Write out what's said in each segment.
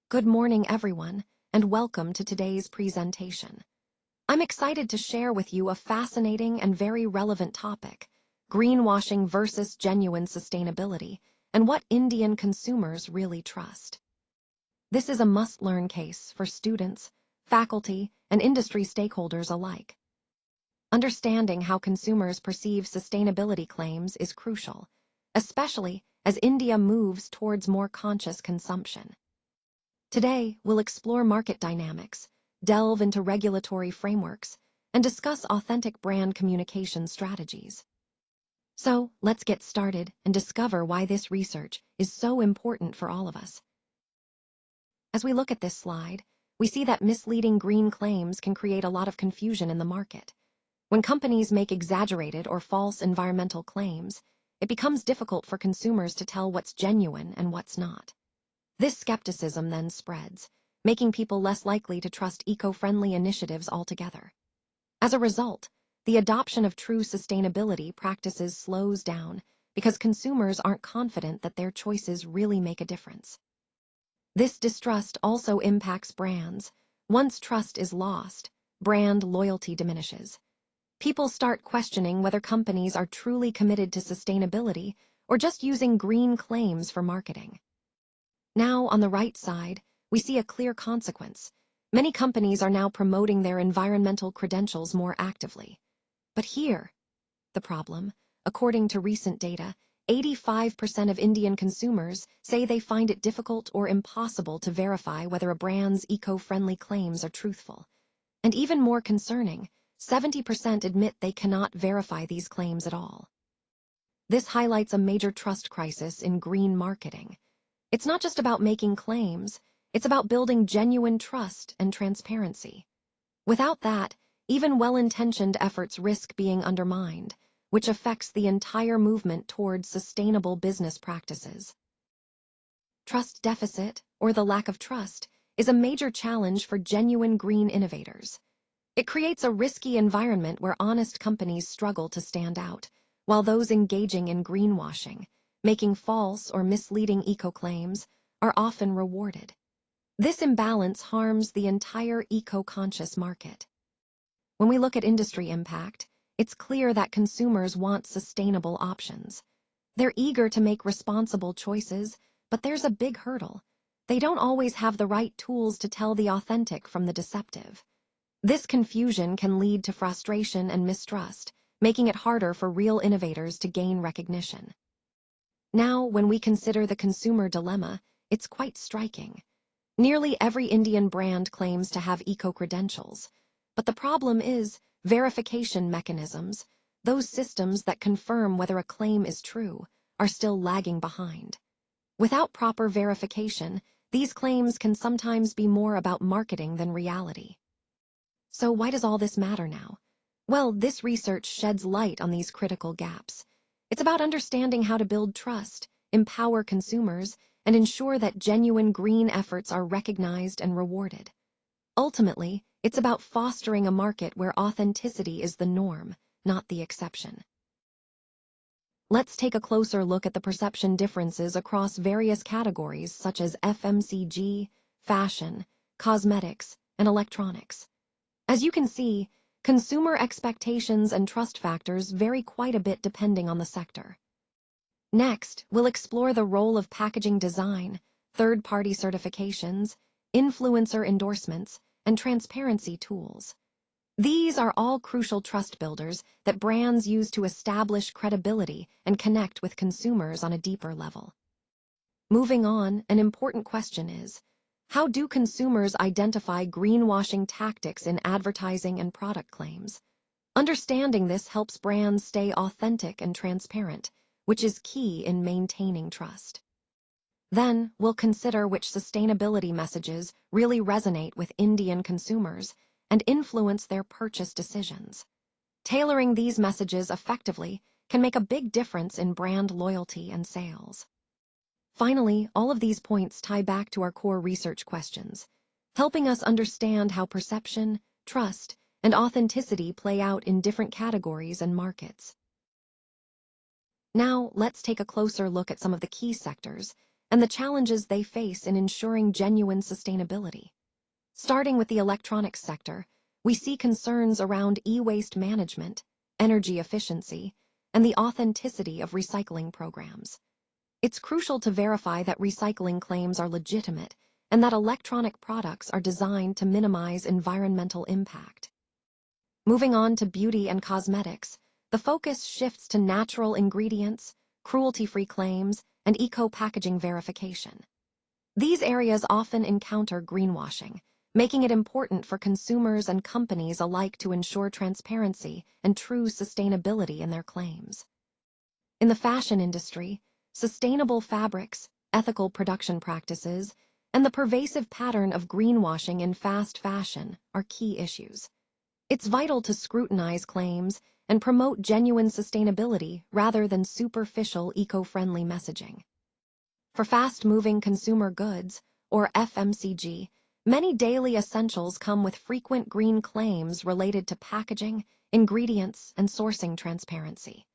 Good morning, everyone, and welcome to today's presentation. I'm excited to share with you a fascinating and very relevant topic, greenwashing versus genuine sustainability, and what Indian consumers really trust. This is a must-learn case for students, faculty, and industry stakeholders alike. Understanding how consumers perceive sustainability claims is crucial, especially as India moves towards more conscious consumption. Today, we'll explore market dynamics, delve into regulatory frameworks, and discuss authentic brand communication strategies. So, let's get started and discover why this research is so important for all of us. As we look at this slide, we see that misleading green claims can create a lot of confusion in the market. When companies make exaggerated or false environmental claims, it becomes difficult for consumers to tell what's genuine and what's not. This skepticism then spreads, making people less likely to trust eco-friendly initiatives altogether. As a result, the adoption of true sustainability practices slows down because consumers aren't confident that their choices really make a difference. This distrust also impacts brands. Once trust is lost, brand loyalty diminishes. People start questioning whether companies are truly committed to sustainability or just using green claims for marketing. Now, on the right side, we see a clear consequence. Many companies are now promoting their environmental credentials more actively. But here, the problem, according to recent data, 85% of Indian consumers say they find it difficult or impossible to verify whether a brand's eco-friendly claims are truthful. And even more concerning, 70% admit they cannot verify these claims at all. This highlights a major trust crisis in green marketing. It's not just about making claims, it's about building genuine trust and transparency. Without that, even well-intentioned efforts risk being undermined, which affects the entire movement towards sustainable business practices. Trust deficit, or the lack of trust, is a major challenge for genuine green innovators. It creates a risky environment where honest companies struggle to stand out, while those engaging in greenwashing, making false or misleading eco-claims, are often rewarded. This imbalance harms the entire eco-conscious market. When we look at industry impact, it's clear that consumers want sustainable options. They're eager to make responsible choices, but there's a big hurdle. They don't always have the right tools to tell the authentic from the deceptive. This confusion can lead to frustration and mistrust, making it harder for real innovators to gain recognition. Now, when we consider the consumer dilemma, it's quite striking. Nearly every Indian brand claims to have eco-credentials, but the problem is verification mechanisms, those systems that confirm whether a claim is true, are still lagging behind. Without proper verification, these claims can sometimes be more about marketing than reality. So why does all this matter now? Well, this research sheds light on these critical gaps. It's about understanding how to build trust, empower consumers, and ensure that genuine green efforts are recognized and rewarded. Ultimately, it's about fostering a market where authenticity is the norm, not the exception. Let's take a closer look at the perception differences across various categories such as FMCG, fashion, cosmetics, and electronics. As you can see, consumer expectations and trust factors vary quite a bit depending on the sector. Next, we'll explore the role of packaging design, third-party certifications, influencer endorsements, and transparency tools. These are all crucial trust builders that brands use to establish credibility and connect with consumers on a deeper level. Moving on, an important question is, how do consumers identify greenwashing tactics in advertising and product claims? Understanding this helps brands stay authentic and transparent, which is key in maintaining trust. Then, we'll consider which sustainability messages really resonate with Indian consumers and influence their purchase decisions. Tailoring these messages effectively can make a big difference in brand loyalty and sales. Finally, all of these points tie back to our core research questions, helping us understand how perception, trust, and authenticity play out in different categories and markets. Now, let's take a closer look at some of the key sectors and the challenges they face in ensuring genuine sustainability. Starting with the electronics sector, we see concerns around e-waste management, energy efficiency, and the authenticity of recycling programs. It's crucial to verify that recycling claims are legitimate and that electronic products are designed to minimize environmental impact. Moving on to beauty and cosmetics, the focus shifts to natural ingredients, cruelty-free claims, and eco-packaging verification. These areas often encounter greenwashing, making it important for consumers and companies alike to ensure transparency and true sustainability in their claims. In the fashion industry, sustainable fabrics, ethical production practices, and the pervasive pattern of greenwashing in fast fashion are key issues. It's vital to scrutinize claims and promote genuine sustainability rather than superficial eco-friendly messaging. For fast-moving consumer goods, or FMCG, many daily essentials come with frequent green claims related to packaging, ingredients, and sourcing transparency.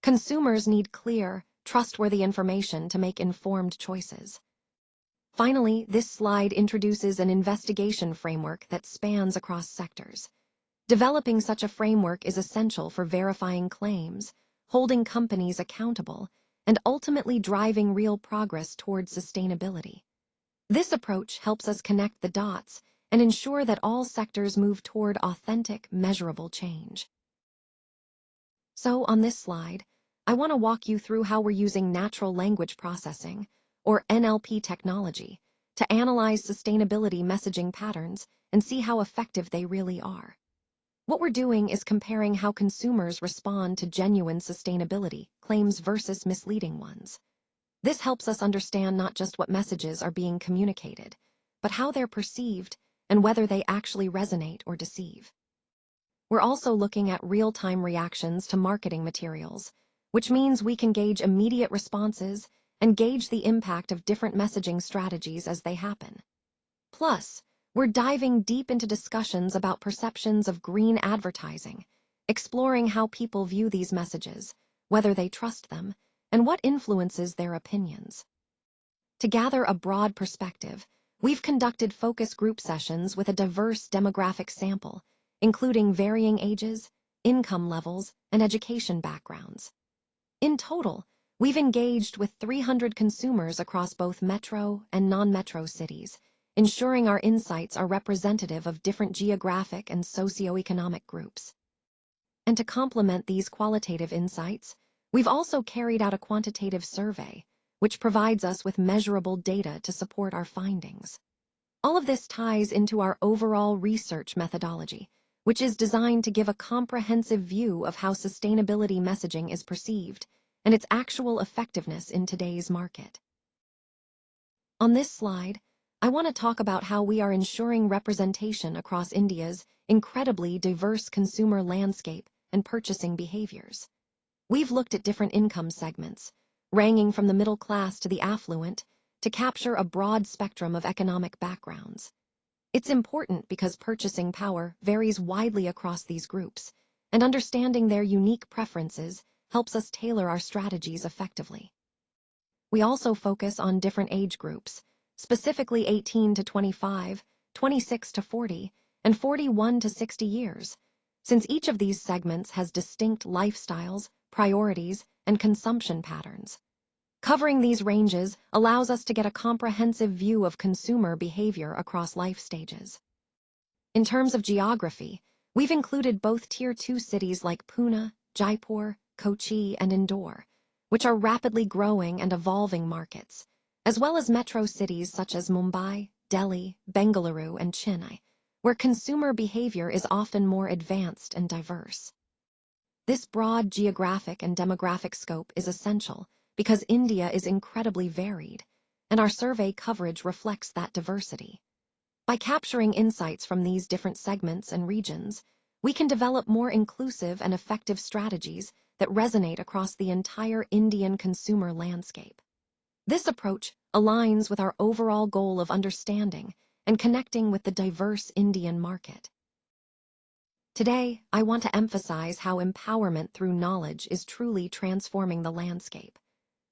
Consumers need clear, trustworthy information to make informed choices. Finally, this slide introduces an investigation framework that spans across sectors. Developing such a framework is essential for verifying claims, holding companies accountable, and ultimately driving real progress towards sustainability. This approach helps us connect the dots and ensure that all sectors move toward authentic, measurable change. So, on this slide, I want to walk you through how we're using natural language processing, or NLP technology, to analyze sustainability messaging patterns and see how effective they really are. What we're doing is comparing how consumers respond to genuine sustainability claims versus misleading ones. This helps us understand not just what messages are being communicated, but how they're perceived and whether they actually resonate or deceive. We're also looking at real-time reactions to marketing materials, which means we can gauge immediate responses and gauge the impact of different messaging strategies as they happen. Plus, we're diving deep into discussions about perceptions of green advertising, exploring how people view these messages, whether they trust them, and what influences their opinions. To gather a broad perspective, we've conducted focus group sessions with a diverse demographic sample, including varying ages, income levels, and education backgrounds. In total, we've engaged with 300 consumers across both metro and non-metro cities, ensuring our insights are representative of different geographic and socioeconomic groups. And to complement these qualitative insights, we've also carried out a quantitative survey, which provides us with measurable data to support our findings. All of this ties into our overall research methodology, which is designed to give a comprehensive view of how sustainability messaging is perceived and its actual effectiveness in today's market. On this slide, I want to talk about how we are ensuring representation across India's incredibly diverse consumer landscape and purchasing behaviors. We've looked at different income segments, ranging from the middle class to the affluent, to capture a broad spectrum of economic backgrounds. It's important because purchasing power varies widely across these groups, and understanding their unique preferences helps us tailor our strategies effectively. We also focus on different age groups, specifically 18 to 25, 26 to 40, and 41 to 60 years, since each of these segments has distinct lifestyles, priorities, and consumption patterns. Covering these ranges allows us to get a comprehensive view of consumer behavior across life stages. In terms of geography, we've included both Tier 2 cities like Pune, Jaipur, Kochi, and Indore, which are rapidly growing and evolving markets, as well as metro cities such as Mumbai, Delhi, Bengaluru, and Chennai, where consumer behavior is often more advanced and diverse. This broad geographic and demographic scope is essential because India is incredibly varied, and our survey coverage reflects that diversity. By capturing insights from these different segments and regions, we can develop more inclusive and effective strategies that resonate across the entire Indian consumer landscape. This approach aligns with our overall goal of understanding and connecting with the diverse Indian market. Today, I want to emphasize how empowerment through knowledge is truly transforming the landscape.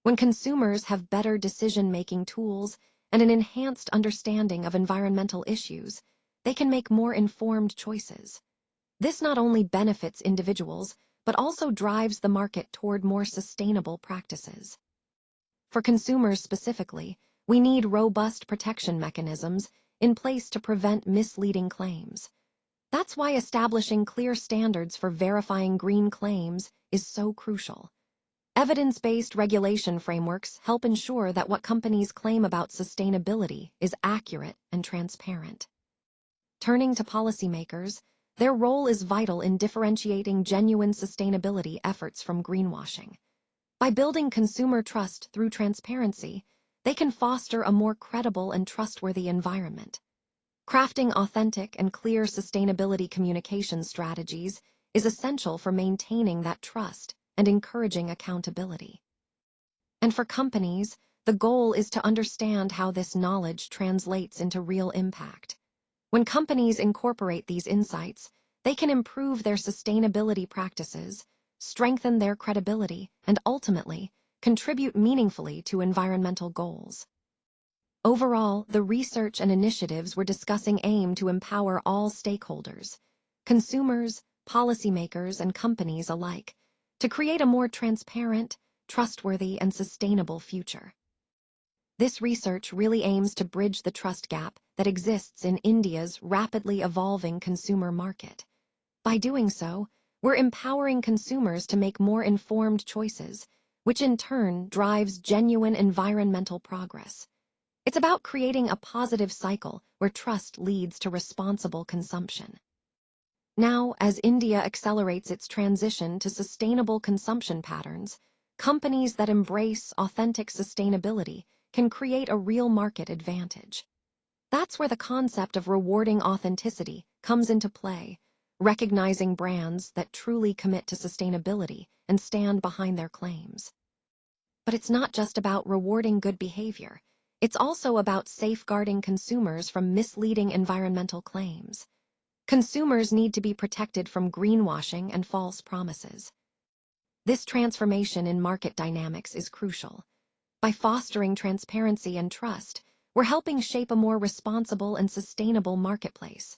When consumers have better decision-making tools and an enhanced understanding of environmental issues, they can make more informed choices. This not only benefits individuals, but also drives the market toward more sustainable practices. For consumers specifically, we need robust protection mechanisms in place to prevent misleading claims. That's why establishing clear standards for verifying green claims is so crucial. Evidence-based regulation frameworks help ensure that what companies claim about sustainability is accurate and transparent. Turning to policymakers, their role is vital in differentiating genuine sustainability efforts from greenwashing. By building consumer trust through transparency, they can foster a more credible and trustworthy environment. Crafting authentic and clear sustainability communication strategies is essential for maintaining that trust and encouraging accountability. And for companies, the goal is to understand how this knowledge translates into real impact. When companies incorporate these insights, they can improve their sustainability practices, strengthen their credibility, and ultimately, contribute meaningfully to environmental goals. Overall, the research and initiatives we're discussing aim to empower all stakeholders, consumers, policymakers, and companies alike, to create a more transparent, trustworthy, and sustainable future. This research really aims to bridge the trust gap that exists in India's rapidly evolving consumer market. By doing so, we're empowering consumers to make more informed choices, which in turn drives genuine environmental progress. It's about creating a positive cycle where trust leads to responsible consumption. Now, as India accelerates its transition to sustainable consumption patterns, companies that embrace authentic sustainability can create a real market advantage. That's where the concept of rewarding authenticity comes into play, recognizing brands that truly commit to sustainability and stand behind their claims. But it's not just about rewarding good behavior. It's also about safeguarding consumers from misleading environmental claims. Consumers need to be protected from greenwashing and false promises. This transformation in market dynamics is crucial. By fostering transparency and trust, we're helping shape a more responsible and sustainable marketplace.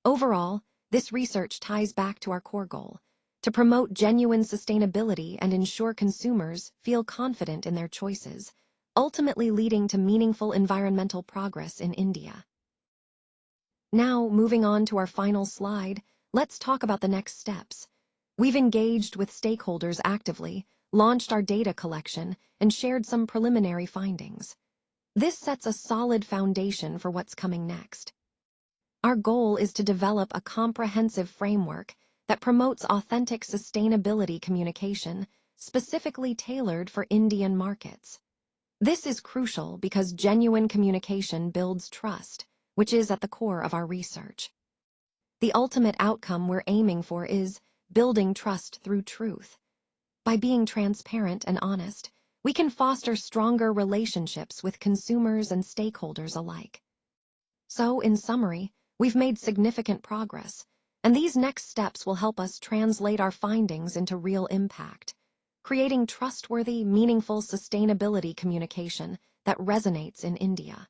Overall, this research ties back to our core goal, to promote genuine sustainability and ensure consumers feel confident in their choices, ultimately leading to meaningful environmental progress in India. Now, moving on to our final slide, let's talk about the next steps. We've engaged with stakeholders actively, launched our data collection, and shared some preliminary findings. This sets a solid foundation for what's coming next. Our goal is to develop a comprehensive framework that promotes authentic sustainability communication, specifically tailored for Indian markets. This is crucial because genuine communication builds trust, which is at the core of our research. The ultimate outcome we're aiming for is building trust through truth. By being transparent and honest, we can foster stronger relationships with consumers and stakeholders alike. So, in summary, we've made significant progress, and these next steps will help us translate our findings into real impact, creating trustworthy, meaningful sustainability communication that resonates in India.